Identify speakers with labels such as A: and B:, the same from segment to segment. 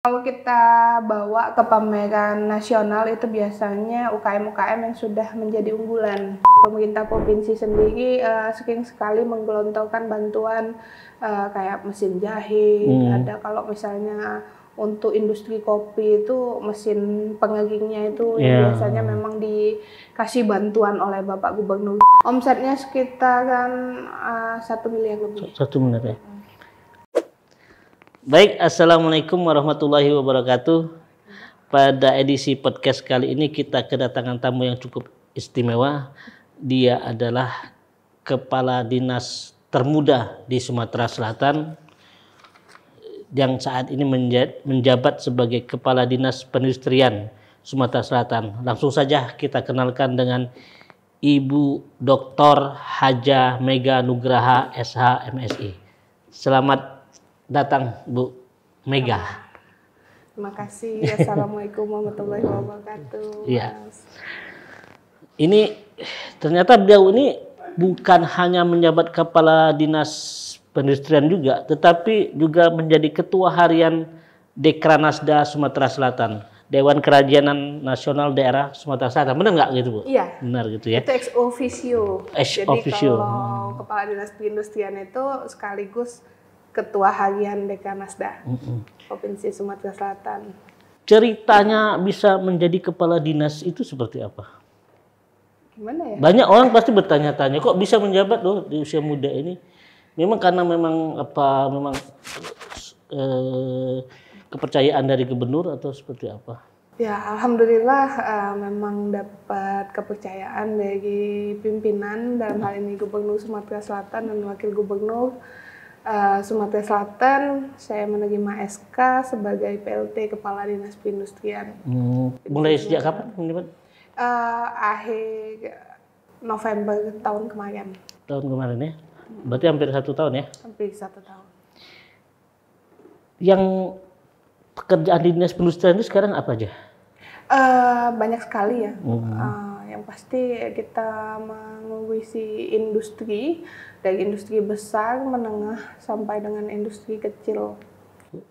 A: Kalau kita bawa ke pameran nasional itu biasanya UKM-UKM yang sudah menjadi unggulan. Pemerintah provinsi sendiri sering sekali menggelontorkan bantuan kayak mesin jahit, ada kalau misalnya untuk industri kopi itu mesin pengeringnya itu yang biasanya memang dikasih bantuan oleh Bapak Gubernur. Omsetnya sekitaran 1 miliar lebih.
B: 1 miliar ya. Baik, Assalamualaikum warahmatullahi wabarakatuh. Pada edisi podcast kali ini kita kedatangan tamu yang cukup istimewa. Dia adalah Kepala Dinas termuda di Sumatera Selatan yang saat ini menjabat sebagai Kepala Dinas Perindustrian Sumatera Selatan. Langsung saja kita kenalkan dengan Ibu Dr. Haja Mega Nugraha SH MSI. Selamat datang Bu Mega.
A: Terima kasih. Assalamualaikum warahmatullahi wabarakatuh.
B: Iya. Ini ternyata beliau ini bukan hanya menjabat Kepala Dinas Perindustrian juga, tetapi juga menjadi Ketua Harian Dekranasda Sumatera Selatan, Dewan Kerajinan Nasional Daerah Sumatera Selatan. Benar nggak gitu Bu?
A: Iya.
B: Benar gitu ya.
A: Itu ex officio.
B: Ex officio.
A: Kalau Kepala Dinas Perindustrian itu sekaligus Ketua Harian Dekranasda Provinsi Sumatera Selatan.
B: Ceritanya bisa menjadi kepala dinas itu seperti apa?
A: Gimana ya?
B: Banyak orang pasti bertanya-tanya, kok bisa menjabat loh di usia muda ini? Memang karena memang kepercayaan dari gubernur atau seperti apa?
A: Ya, alhamdulillah memang dapat kepercayaan dari pimpinan, dalam hal ini Gubernur Sumatera Selatan dan Wakil Gubernur Sumatera Selatan. Saya menerima SK sebagai PLT Kepala Dinas Perindustrian.
B: Mulai sejak kapan menjabat?
A: Akhir November tahun kemarin.
B: Tahun kemarin ya? Berarti hampir 1 tahun ya?
A: Hampir 1 tahun.
B: Yang pekerjaan di Dinas Perindustrian itu sekarang apa aja?
A: Banyak sekali ya. Yang pasti kita mengurusi industri, dari industri besar, menengah, sampai dengan industri kecil.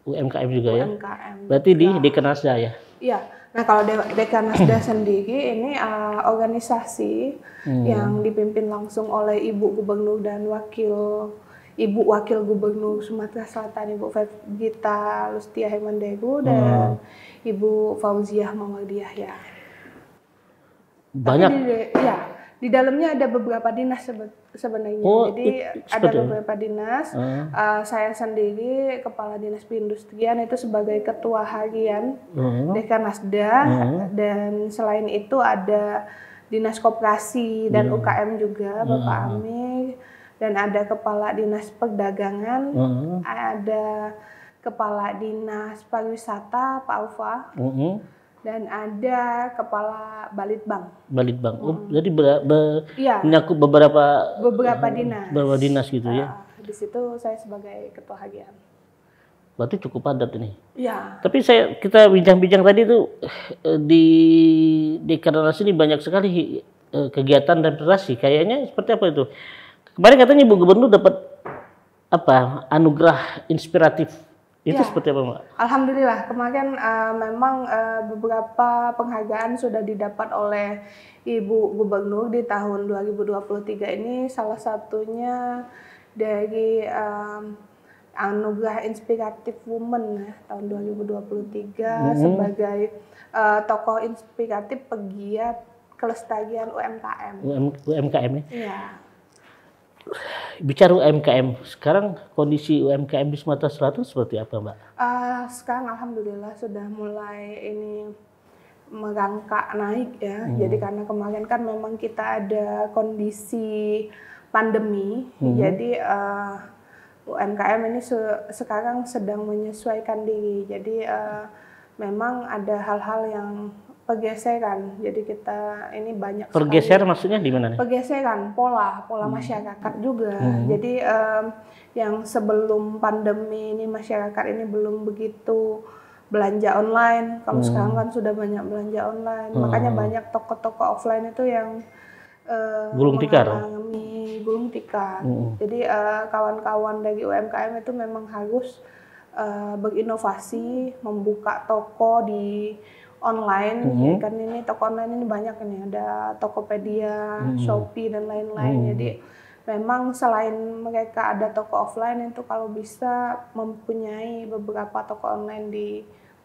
B: UMKM juga ya?
A: UMKM.
B: Berarti di Dekranasda ya?
A: Iya. Nah kalau Dekranasda sendiri ini organisasi yang dipimpin langsung oleh Ibu Gubernur dan Ibu Wakil Gubernur Sumatera Selatan, Ibu Gita Lustia Hemandegu dan Ibu Fauziah Mawardiah ya.
B: Banyak.
A: Di dalamnya ada beberapa dinas sebenarnya. Jadi ada beberapa dinas. Saya sendiri Kepala Dinas Perindustrian itu sebagai Ketua Harian Dekranasda, dan selain itu ada Dinas Koperasi dan UKM juga Bapak Amir, dan ada Kepala Dinas Perdagangan, ada Kepala Dinas Pariwisata Pak Alfa. Dan ada Kepala Balitbang.
B: Balitbang. Jadi menyakup beberapa
A: dinas.
B: Beberapa dinas gitu ya.
A: Di situ saya sebagai Ketua Harian.
B: Berarti cukup padat ini.
A: Iya.
B: Tapi kita bincang-bincang tadi tuh di Dekranasda ini banyak sekali kegiatan dan prestasi. Kayaknya seperti apa itu? Kemarin katanya Ibu Gubernur dapat anugerah inspiratif. Itu seperti apa Mbak?
A: Alhamdulillah kemarin memang beberapa penghargaan sudah didapat oleh Ibu Gubernur di tahun 2023 ini. Salah satunya dari Anugerah Inspiratif Women tahun 2023 sebagai tokoh inspiratif pegiat kelestarian UMKM.
B: UMKM ya?
A: Iya.
B: Bicara UMKM, sekarang kondisi UMKM di Sumatera Selatan seperti apa Mbak?
A: Sekarang alhamdulillah sudah mulai ini merangkak naik ya. Jadi karena kemarin kan memang kita ada kondisi pandemi, jadi UMKM ini sekarang sedang menyesuaikan diri. Jadi memang ada hal-hal yang pergeseran, jadi kita ini banyak
B: pergeseran maksudnya di mana nih?
A: Pergeseran pola masyarakat juga. Jadi yang sebelum pandemi ini masyarakat ini belum begitu belanja online, kalau sekarang kan sudah banyak belanja online, makanya banyak toko-toko offline itu yang
B: gulung tikar.
A: Jadi kawan-kawan dari UMKM itu memang harus berinovasi, membuka toko di online. Ya kan ini toko online ini banyak ini, ada Tokopedia, Shopee dan lain-lain. Jadi memang selain mereka ada toko offline itu kalau bisa mempunyai beberapa toko online di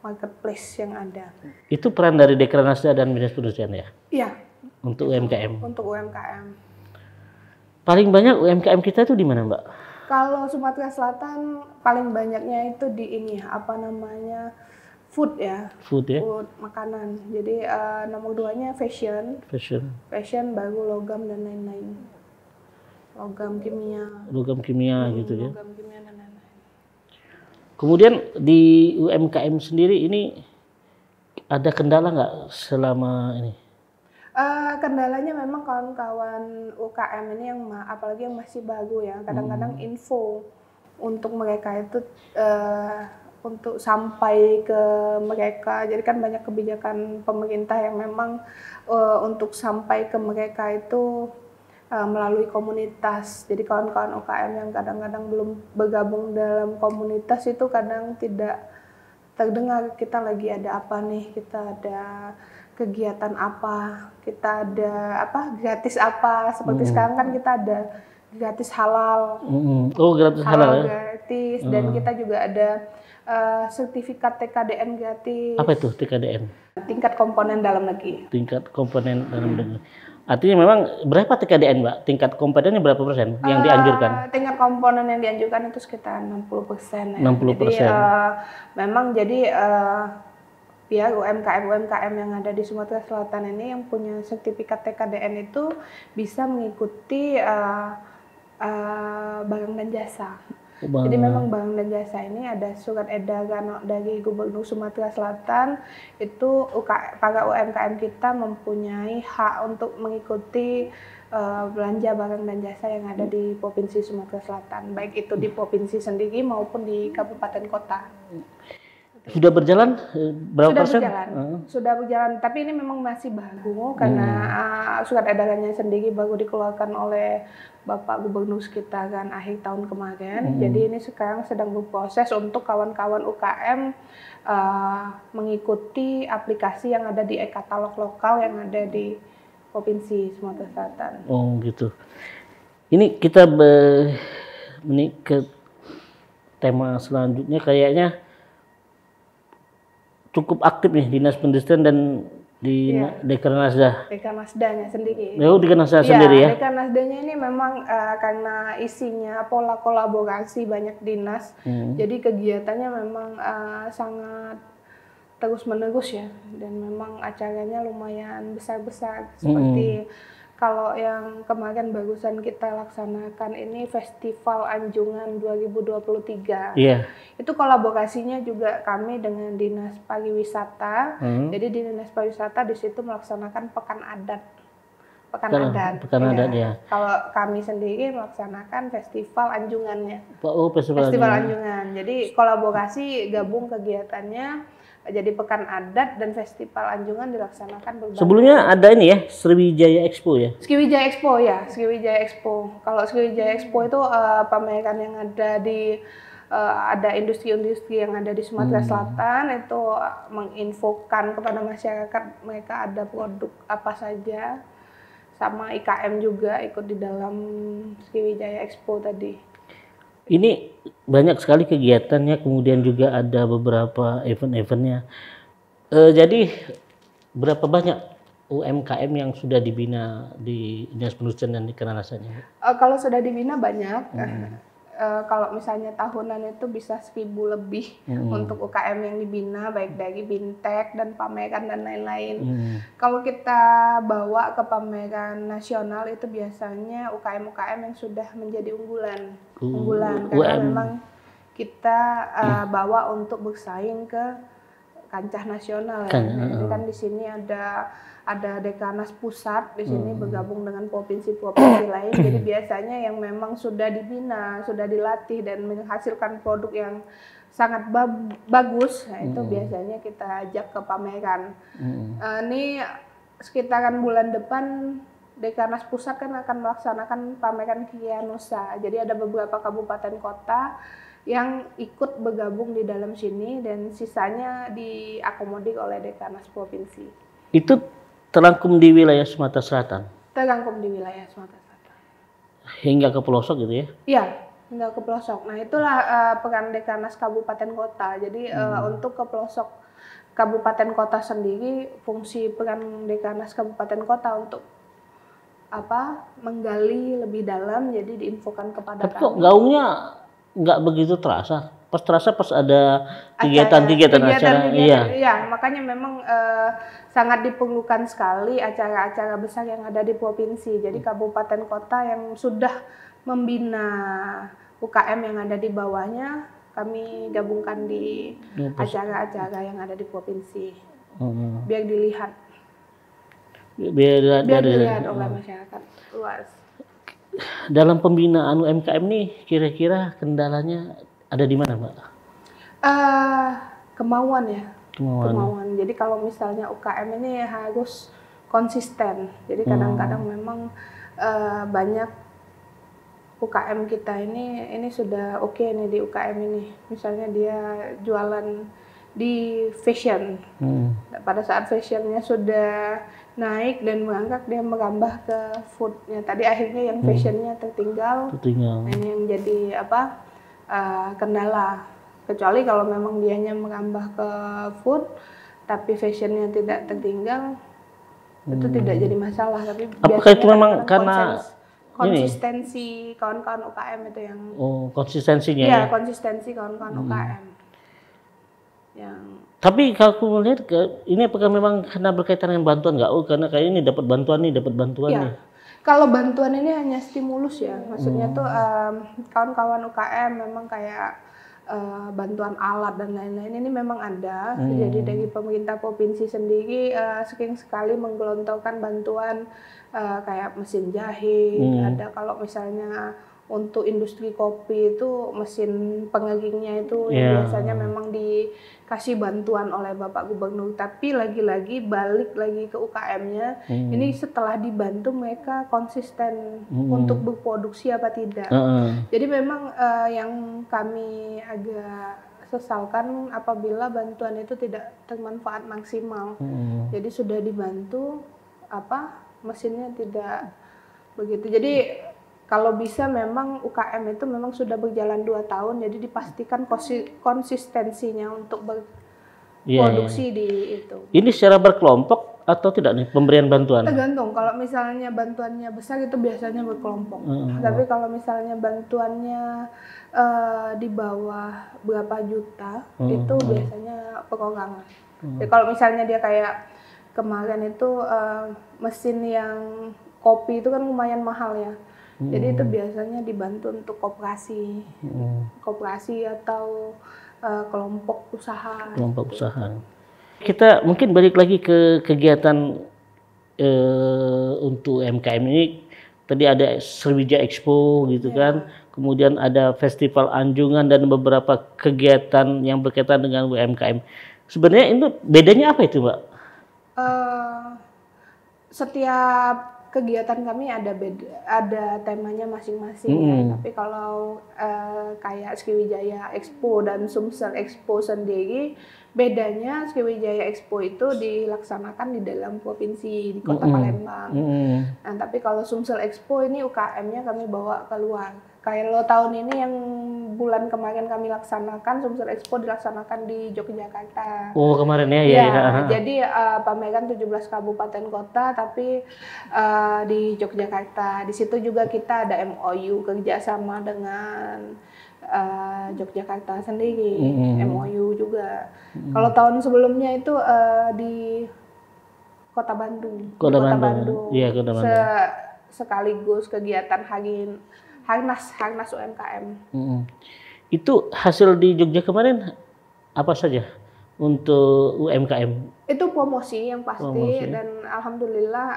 A: marketplace yang ada.
B: Itu peran dari Dekranasda dan Dinas Perindustrian ya?
A: Iya.
B: Untuk UMKM.
A: Untuk UMKM.
B: Paling banyak UMKM kita itu di mana, Mbak?
A: Kalau Sumatera Selatan paling banyaknya itu di ini apa namanya food ya.
B: Food ya.
A: Food, makanan. Jadi nomor 2-nya fashion. Fashion baru logam dan lain-lain. Logam kimia gitu ya. Logam kimia dan lain-lain.
B: Kemudian di UMKM sendiri ini ada kendala nggak selama ini?
A: Kendalanya memang kawan-kawan UKM ini yang apalagi yang masih baru ya, kadang-kadang info untuk mereka itu untuk sampai ke mereka. Jadi kan banyak kebijakan pemerintah yang memang untuk sampai ke mereka itu melalui komunitas. Jadi kawan-kawan UKM yang kadang-kadang belum bergabung dalam komunitas itu kadang tidak terdengar kita lagi ada apa nih, kita ada kegiatan apa, kita ada apa gratis apa, seperti sekarang kan kita ada gratis halal.
B: Oh, gratis halal ya?
A: Gratis, dan kita juga ada sertifikat TKDN gratis.
B: Apa itu TKDN?
A: Tingkat komponen dalam negeri.
B: Tingkat komponen dalam negeri. Artinya memang berapa TKDN, Mbak? Tingkat komponennya berapa persen yang dianjurkan?
A: Tingkat komponen yang dianjurkan itu sekitar 60%. Ya.
B: 60%.
A: Jadi memang jadi biar UMKM yang ada di Sumatera Selatan ini yang punya sertifikat TKDN itu bisa mengikuti barang dan jasa. Jadi memang barang dan jasa ini ada surat edaran dari Gubernur Sumatera Selatan, itu para UMKM kita mempunyai hak untuk mengikuti belanja barang dan jasa yang ada di Provinsi Sumatera Selatan, baik itu di provinsi sendiri maupun di kabupaten kota.
B: Sudah berjalan berapa persen?
A: Sudah berjalan, tapi ini memang masih baru karena surat edarannya sendiri baru dikeluarkan oleh Bapak Gubernur kita kan akhir tahun kemarin. Jadi ini sekarang sedang berproses untuk kawan-kawan UKM mengikuti aplikasi yang ada di e-katalog lokal yang ada di Provinsi Sumatera Selatan.
B: Oh gitu. Ini kita ke tema selanjutnya, kayaknya cukup aktif nih Dinas Perindustrian dan di Dekranasda.
A: Dekranasdanya sendiri.
B: Oh, Dekranasda sendiri ya.
A: Dekranasdanya ini memang karena isinya pola kolaborasi banyak dinas. Jadi kegiatannya memang sangat terus-menerus ya, dan memang acaranya lumayan besar-besar seperti kalau yang kemarin barusan kita laksanakan ini Festival Anjungan 2023. Itu kolaborasinya juga kami dengan Dinas Pariwisata. Jadi di Dinas Pariwisata di situ melaksanakan Pekan Adat. Pekan adat ya. Kalau kami sendiri melaksanakan Festival Anjungannya. Festival Anjungan. Jadi kolaborasi gabung kegiatannya. Jadi Pekan Adat dan Festival Anjungan dilaksanakan berbagai.
B: Sebelumnya ada ini ya, Sriwijaya Expo ya?
A: Sriwijaya Expo ya, Sriwijaya Expo. Kalau Sriwijaya Expo itu pameran yang ada di ada industri-industri yang ada di Sumatera Selatan, itu menginfokan kepada masyarakat mereka ada produk apa saja, sama IKM juga ikut di dalam Sriwijaya Expo tadi.
B: Ini banyak sekali kegiatannya, kemudian juga ada beberapa event-eventnya. Jadi berapa banyak UMKM yang sudah dibina di Dinas Perindustrian dan Dekranasdanya?
A: Kalau sudah dibina banyak. Kalau misalnya tahunan itu bisa 1000 lebih untuk UKM yang dibina, baik dari Bintek dan pameran dan lain-lain. Kalau kita bawa ke pameran nasional itu biasanya UKM-UKM yang sudah menjadi unggulan karena memang kita bawa untuk bersaing ke kancah nasional ya. Jadi kan di sini ada Dekranas pusat di sini bergabung dengan provinsi-provinsi lain. Jadi biasanya yang memang sudah dibina, sudah dilatih dan menghasilkan produk yang sangat bagus, nah itu biasanya kita ajak ke pameran. Ini sekitaran bulan depan Dekranas pusat kan akan melaksanakan pameran Kriya Nusa. Jadi ada beberapa kabupaten kota yang ikut bergabung di dalam sini dan sisanya diakomodir oleh Dekanas Provinsi.
B: Itu terangkum di wilayah Sumatera Selatan?
A: Terangkum di wilayah Sumatera Selatan.
B: Hingga ke pelosok gitu ya?
A: Iya, hingga ke pelosok. Nah itulah peran Dekanas Kabupaten Kota. Jadi untuk ke pelosok Kabupaten Kota sendiri, fungsi peran Dekanas Kabupaten Kota untuk menggali lebih dalam, jadi diinfokan kepada
B: Tapi kok gaungnya nggak begitu terasa? Pas terasa pas ada kegiatan acara.
A: Iya, makanya memang sangat diperlukan sekali acara-acara besar yang ada di provinsi. Jadi kabupaten kota yang sudah membina UKM yang ada di bawahnya, kami gabungkan di acara-acara yang ada di provinsi. Biar dilihat. Biar dilihat oleh masyarakat luas.
B: Dalam pembinaan UMKM nih, kira-kira kendalanya ada di mana, Mbak?
A: Kemauan ya. Kemauan. Jadi kalau misalnya UKM ini harus konsisten. Jadi kadang-kadang memang banyak UKM kita ini sudah oke nih di UKM ini. Misalnya dia jualan di fashion. Pada saat fashionnya sudah naik dan mengangkat, dia merambah ke foodnya. Tadi akhirnya yang fashionnya tertinggal. Nah, ini yang jadi kendala. Kecuali kalau memang dianya merambah ke food, tapi fashionnya tidak tertinggal, itu tidak jadi masalah. Tapi
B: apakah itu memang karena
A: konsistensi kawan-kawan UKM itu yang
B: konsistensinya
A: ya? Konsistensi kawan-kawan UKM.
B: Tapi kalau aku melihat ini apakah memang karena berkaitan dengan bantuan nggak? Karena kayak ini dapat bantuan nih.
A: Kalau bantuan ini hanya stimulus ya, maksudnya tuh kawan-kawan UKM memang kayak bantuan alat dan lain-lain ini memang ada. Jadi dari pemerintah provinsi sendiri sering sekali menggelontorkan bantuan kayak mesin jahit. Ada kalau misalnya untuk industri kopi itu mesin penggiringnya itu yang biasanya memang dikasih bantuan oleh Bapak Gubernur. Tapi lagi-lagi balik lagi ke UKM-nya, ini setelah dibantu mereka konsisten untuk berproduksi apa tidak. Jadi memang yang kami agak sesalkan apabila bantuan itu tidak bermanfaat maksimal. Jadi sudah dibantu, mesinnya tidak begitu. Jadi kalau bisa memang UKM itu memang sudah berjalan 2 tahun, jadi dipastikan konsistensinya untuk berproduksi di itu.
B: Ini secara berkelompok atau tidak nih pemberian bantuan?
A: Tergantung, kalau misalnya bantuannya besar itu biasanya berkelompok. Tapi kalau misalnya bantuannya di bawah berapa juta, itu biasanya perorangan. Jadi kalau misalnya dia kayak kemarin itu mesin yang kopi itu kan lumayan mahal ya. Jadi itu biasanya dibantu untuk koperasi atau kelompok usaha.
B: Kita mungkin balik lagi ke kegiatan untuk UMKM ini. Tadi ada Sriwijaya Expo gitu kan, kemudian ada Festival Anjungan dan beberapa kegiatan yang berkaitan dengan UMKM. Sebenarnya itu bedanya apa itu, Mbak?
A: Setiap kegiatan kami ada temanya masing-masing ya. Tapi kalau kayak Sriwijaya Expo dan Sumsel Expo sendiri, bedanya Sriwijaya Expo itu dilaksanakan di dalam provinsi, di Kota Palembang. Nah, tapi kalau Sumsel Expo ini UKM-nya kami bawa keluar. Kayak tahun ini yang bulan kemarin kami laksanakan, Sumsel Expo dilaksanakan di Yogyakarta.
B: Oh, kemarin ya.
A: Jadi pameran 17 kabupaten kota tapi di Yogyakarta. Di situ juga kita ada MOU kerjasama dengan Yogyakarta sendiri, MOU juga. Kalau tahun sebelumnya itu di Kota Bandung. Kota Bandung.
B: Iya, Kota Bandung.
A: Sekaligus kegiatan Harnas UMKM.
B: Itu hasil di Jogja kemarin apa saja untuk UMKM?
A: Itu promosi yang pasti. Dan alhamdulillah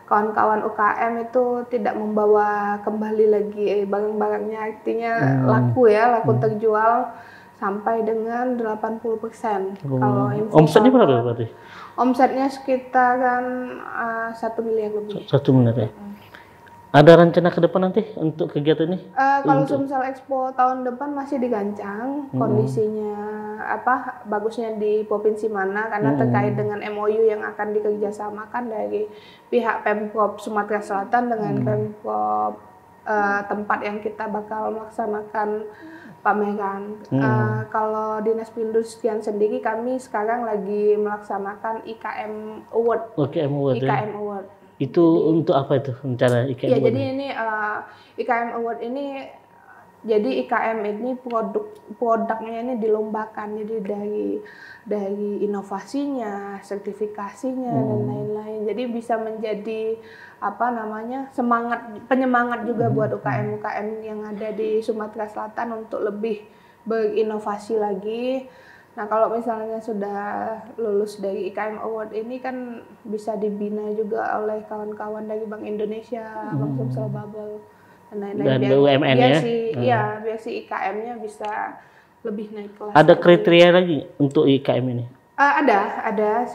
A: kawan-kawan UKM itu tidak membawa kembali lagi barang-barangnya, artinya laku terjual sampai dengan 80%. Kalau
B: omsetnya berapa berarti?
A: Omsetnya sekitaran 1 miliar lebih.
B: 1 miliar ya. Ada rencana ke depan nanti untuk kegiatan ini?
A: Kalau Sumsel Expo tahun depan masih digancang, kondisinya apa bagusnya di provinsi mana, karena terkait dengan MOU yang akan dikerjasamakan dari pihak Pemprov Sumatera Selatan dengan Pemprov tempat yang kita bakal melaksanakan pameran. Kalau Dinas Perindustrian sendiri, kami sekarang lagi melaksanakan IKM Award. IKM Award.
B: Itu jadi, untuk apa itu rencana IKM Award?
A: Jadi ini IKM Award ini, jadi IKM ini produknya ini dilombakan, jadi dari inovasinya, sertifikasinya dan lain-lain. Jadi bisa menjadi penyemangat juga buat UKM-UKM yang ada di Sumatera Selatan untuk lebih berinovasi lagi. Nah, kalau misalnya sudah lulus dari IKM Award ini kan bisa dibina juga oleh kawan-kawan dari Bank Indonesia, Bank Sumsel Bubble dan lain-lain.
B: Dan BUMN
A: ya? Biar si IKM-nya bisa lebih naik kelas.
B: Ada kriteria lagi untuk IKM ini?
A: Ada.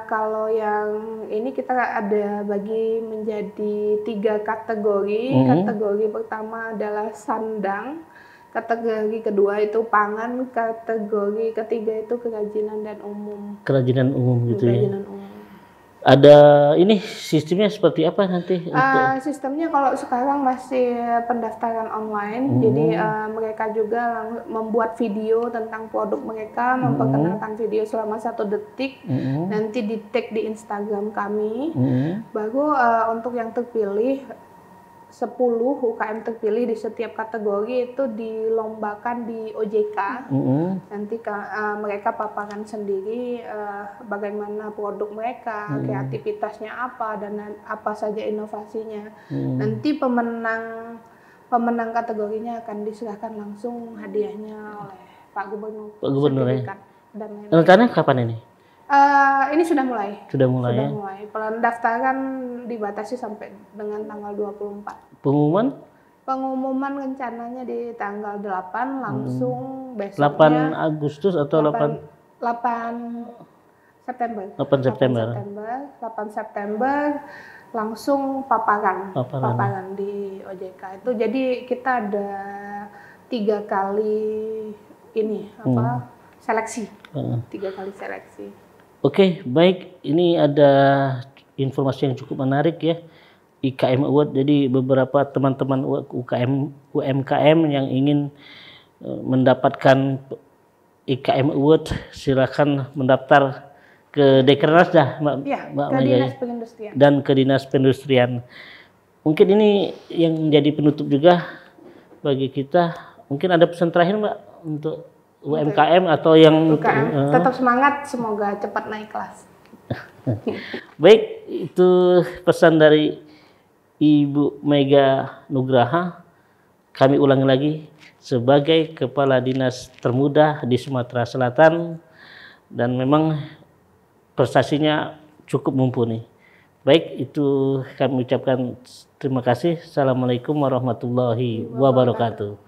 A: Kalau yang ini kita ada bagi menjadi 3 kategori. Kategori pertama adalah sandang. Kategori kedua itu pangan, kategori ketiga itu kerajinan dan umum.
B: Kerajinan umum gitu
A: kerajinan umum.
B: Ada ini sistemnya seperti apa nanti?
A: Sistemnya kalau sekarang masih pendaftaran online, jadi mereka juga membuat video tentang produk mereka, memperkenalkan video selama 1 detik, nanti di-tag di Instagram kami. Baru untuk yang terpilih 10 UKM terpilih di setiap kategori itu dilombakan di OJK. Nanti mereka paparan sendiri bagaimana produk mereka, kreativitasnya apa dan apa saja inovasinya. Nanti pemenang kategorinya akan diserahkan langsung hadiahnya oleh Pak Gubernur.
B: Pak Gubernur ya.
A: Dan
B: rencananya kapan ini?
A: Ini sudah mulai.
B: Sudah mulai.
A: Pendaftaran dibatasi sampai dengan tanggal 24.
B: Pengumuman
A: rencananya di tanggal 8 langsung besoknya.
B: 8 Agustus atau 8
A: September.
B: 8
A: September langsung paparan di OJK itu. Jadi kita ada 3 kali ini seleksi. 3 kali seleksi.
B: Oke, baik. Ini ada informasi yang cukup menarik ya. IKM Award. Jadi beberapa teman-teman UMKM yang ingin mendapatkan IKM Award, silakan mendaftar ke Dekrenas dah, Mbak
A: Dinas Perindustrian.
B: Dan ke Dinas Perindustrian. Mungkin ini yang menjadi penutup juga bagi kita. Mungkin ada pesan terakhir, Mbak, untuk UMKM atau yang
A: tetap semangat, semoga cepat naik kelas.
B: Baik, itu pesan dari Ibu Mega Nugraha. Kami ulangi lagi, sebagai Kepala Dinas termuda di Sumatera Selatan, dan memang prestasinya cukup mumpuni. Baik, itu kami ucapkan terima kasih. Assalamualaikum warahmatullahi wabarakatuh.